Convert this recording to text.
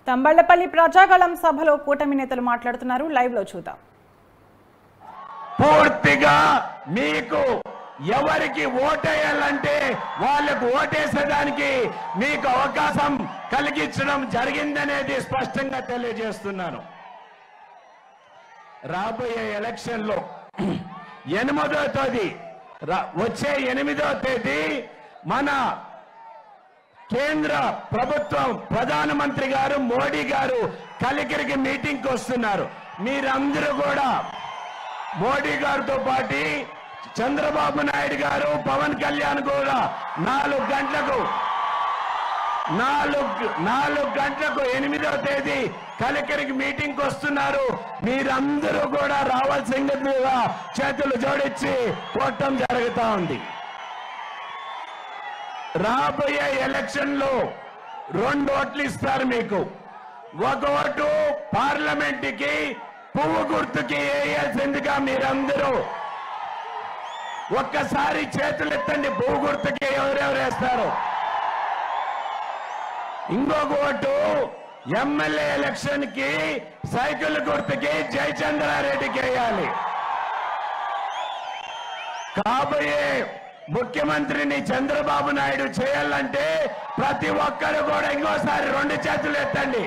తంబళ్లపల్లి ప్రజాగళం సభలో కూటమి నేతలు మాట్లాడుతున్నారు. లైవ్ లో చూద్దాం. పూర్తిగా మీకు ఎవరికి ఓటేయాలంటే వాళ్ళకు ఓటేసేదానికి మీకు అవకాశం కలిగించడం జరిగిందనేది స్పష్టంగా తెలియజేస్తున్నాను. రాబోయే ఎలక్షన్ లో 8వ తేదీ వచ్చే 8వ తేదీ మన కేంద్ర ప్రభుత్వం ప్రధానమంత్రి గారు మోడీ గారు కలికిరికి మీటింగ్ కి వస్తున్నారు. మీరందరూ కూడా మోడీ గారితో పాటు చంద్రబాబు నాయుడు గారు పవన్ కళ్యాణ్ కూడా 4 గంటలకు 8వ తేదీ కలికిరికి మీటింగ్ కి వస్తున్నారు. మీరందరూ కూడా రావాల్సిందిగా చేతులు జోడించి కోరటం జరుగుతా ఉంది. రాబోయే ఎలక్షన్ లో 2 ఓట్లు ఇస్తారు మీకు. ఒక ఓటు పార్లమెంట్ కి పువ్వు గుర్తుకి వేయాల్సిందిగా మీరందరూ ఒక్కసారి చేతులు ఎత్తండి. పువ్వు గుర్తుకి ఎవరెవరు వేస్తారు? ఇంకొక ఓటు ఎమ్మెల్యే ఎలక్షన్ కి సైకిల్ గుర్తుకి జయచంద్రారెడ్డికి వేయాలి. కాబోయే ముఖ్యమంత్రిని చంద్రబాబు నాయుడు చేయాలంటే ప్రతి ఒక్కరు కూడా ఇంకోసారి 2 చేతులు ఎత్తండి.